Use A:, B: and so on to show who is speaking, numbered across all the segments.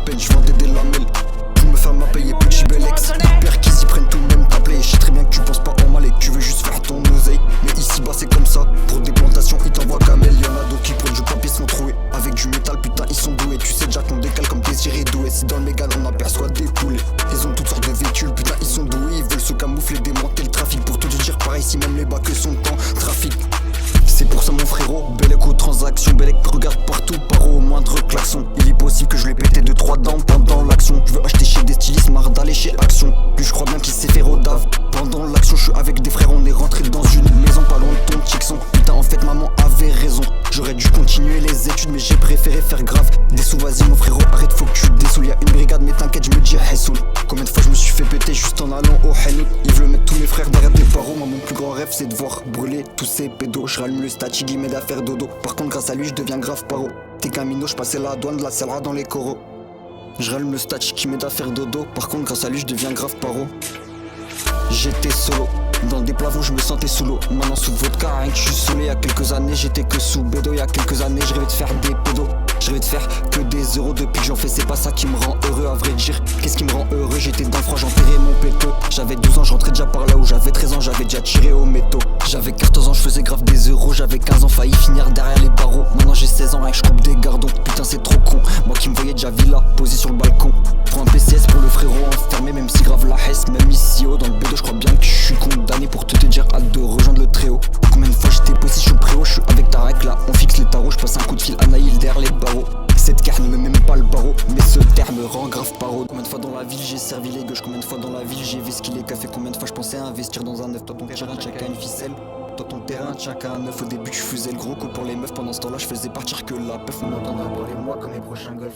A: peine, je vendais des lamelles. Pour me faire m'appayer petit bel ex. Père qu'ils y prennent tout même t'appeler. Je sais très bien que tu penses pas en mal et que tu veux juste faire ton oseille. Mais ici bas c'est comme ça, pour des plantations ils t'envoient camel. Y'en a d'autres qui prennent du papier sont troués. Avec du métal putain ils sont doués. Tu sais déjà qu'on décale comme Désiré Doué. Si dans le mégane on aperçoit des poulets. Ils ont toutes sortes de véhicules, putain ils sont doués. Ils veulent se camoufler, démonter le trafic. Pour tout te dire pareil si même les bacs sont en trafic. C'est pour ça mon frérot, Bellec aux transactions. Bellec regarde partout, paro au moindre klaxon. Il est possible que je l'ai pété 2-3 dents pendant l'action. Je veux acheter chez des stylistes, marre d'aller chez Action. Lui je crois bien qu'il s'est fait rodave. Pendant l'action je suis avec des frères, on est rentré dans une maison pas loin de ton Tixon. Putain en fait maman avait raison. J'aurais dû continuer les études mais j'ai préféré faire grave. Des sous vas-y mon frérot, arrête faut que tu dessoules. Y'a une brigade mais t'inquiète je me dis Hessoul. Combien de fois je me suis fait péter juste en allant au Henout. Ils veulent mettre tous mes frères derrière des barreaux. Moi mon plus grand rêve c'est de voir brûler tous ces pédos. Je rallume le statut guillemets d'affaire dodo. Par contre grâce à lui je deviens grave paro. T'es qu'un minot, je passais la douane de la cellera dans les coraux. Je rallume le statut qui m'aide à faire dodo. Par contre grâce à lui je deviens grave paro. J'étais solo, dans des plafonds je me sentais sous l'eau. Maintenant sous vodka, rien que je suis saoulé. Y'a quelques années j'étais que sous bédo. Y'a quelques années je rêvais de faire des pédos. Je rêvais de faire que des euros. Depuis que j'en fais c'est pas ça qui me rend heureux. À vrai dire, qu'est-ce qui me rend heureux? J'étais dans le froid, j'enterrais mon péto. J'avais 12 ans, je rentrais déjà par là où j'avais 13 ans. J'avais déjà tiré au métaux. J'avais 14 ans, je faisais grave des euros. J'avais 15 ans, failli finir derrière les barreaux. Maintenant j'ai 16 ans, rien que je coupe des gardons. Putain c'est trop con, moi qui me voyais déjà villa, posé sur le balcon. Prends un PCS pour le frérot enfermé. Même si grave la hesse, même ici haut dans le bédo. Je crois bien que je suis condamné pour te dire hâte de rejoindre le tréau. Combien de fois j'étais posé sur le préau? Je suis avec Tarek là, on fixe les tarots. Je passe un coup de fil à Naïl derrière les barreaux. Cette carte ne me met même pas le barreau, mais ce terme me rend grave paro. Combien de fois dans la ville j'ai servi les gauches, combien de fois dans la ville j'ai vesqué les cafés. Combien de fois je pensais à investir dans un neuf. Toi ton terrain chacun une ficelle. Toi ton terrain chacun un neuf. Au début je faisais le gros coup pour les meufs. Pendant ce temps là je faisais partir que la peuf. On m'entend avoir les mois comme les prochains golf.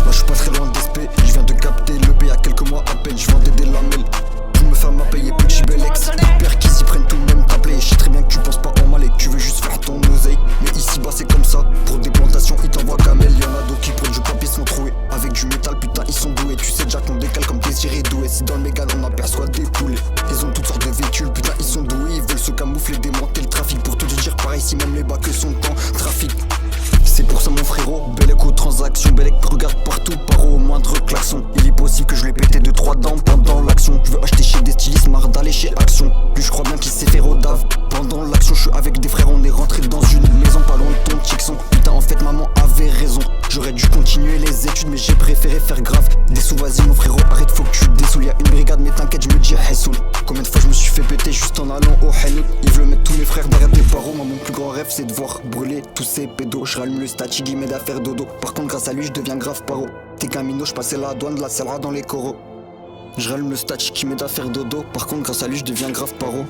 A: Moi je suis pas très loin d'SP, je viens de capter le P. Y'a quelques mois à peine, je vendais des lamelles. Pour me faire m'appayer petit bel ex. Père qu'ils y prennent tout même t'appeler. Je sais très bien que tu penses pas en mal et que tu veux juste faire ton oseille. Mais ici bas c'est comme ça, pour des plantations ils t'envoient camel. Y'en a d'autres qui prennent du papier sont troués. Avec du métal putain ils sont doués. Tu sais déjà qu'on décale comme Désiré Doué. Si dans le mégane on aperçoit des poulets. Ils ont toutes sortes de véhicules, putain ils sont doués. Ils veulent se camoufler, démonter le trafic. Pour tout te dire pareil si même les bacs sont en trafic. C'est pour ça mon frérot, Bellec aux transactions. Bellec regarde partout, paro au moindre klaxon. Il est possible que je l'ai pété 2-3 dents pendant l'action. Je veux acheter chez des stylistes, marre d'aller chez Action. Lui je crois bien qu'il s'est fait rodave. Pendant l'action je suis avec des frères, on est rentré dans une maison pas loin de ton Tixon. Putain en fait maman avait raison. J'aurais dû continuer les études mais j'ai préféré faire grave. Des sous vas-y mon frérot, arrête faut que tu dessoules. Y'a une brigade mais t'inquiète je me dis Hessoul. Combien de fois je me suis fait péter juste en allant au Henout. Ils veulent mettre tous mes frères derrière des barreaux. Moi mon plus grand rêve c'est de voir brûler tous ces pédos. Je rallume le statut guillemets d'affaire dodo. Par contre grâce à lui je deviens grave paro. T'es qu'un minot, je passais la douane de la cellera dans les coraux. Je rallume le statut qui m'aide à faire dodo. Par contre grâce à lui je deviens grave paro.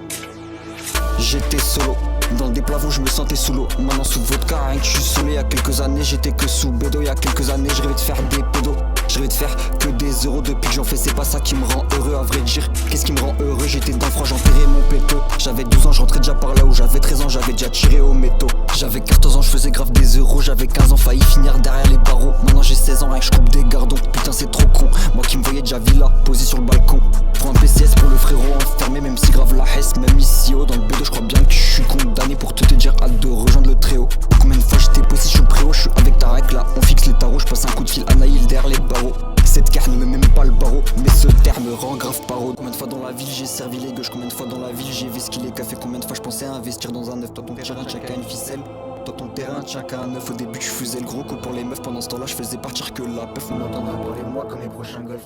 A: J'étais solo, dans des plafonds je me sentais sous l'eau. Maintenant sous vodka, rien que je suis saoulé. Y'a quelques années j'étais que sous bédo. Y'a quelques années je rêvais de faire des pédos. Je rêvais de faire que des euros. Depuis que j'en fais c'est pas ça qui me rend heureux. À vrai dire, qu'est-ce qui me rend heureux? J'étais dans le froid, j'enterrais mon péto. J'avais 12 ans, je rentrais déjà par là où j'avais 13 ans. J'avais déjà tiré au métaux. J'avais 14 ans, je faisais grave des euros. J'avais 15 ans, failli finir derrière les barreaux. Maintenant j'ai 16 ans, rien que je coupe des gardons. Putain c'est trop con, moi qui me voyais déjà villa, posé sur le balcon. Prends un PCS pour le frérot enfermé. Même si grave la hesse, même ici haut dans le bédo. Je crois bien que je suis condamné pour te dire hâte de rejoindre le tréau. Combien de fois j'étais posé sur le préau? Je suis avec Tarek là, on fixe les tarots. Je passe un coup de fil à Naïl derrière les barreaux. Cette carte ne me met même pas le barreau, mais ce terme me rend grave paro. Combien de fois dans la ville j'ai servi les gauches, combien de fois dans la ville j'ai vesqué les cafés. Combien de fois je pensais à investir dans un neuf. Toi ton terrain chacun une ficelle. Toi ton terrain chacun un neuf. Au début je faisais le gros coup pour les meufs. Pendant ce temps là je faisais partir que la peuf. On m'entend avoir les mois comme les prochains golf.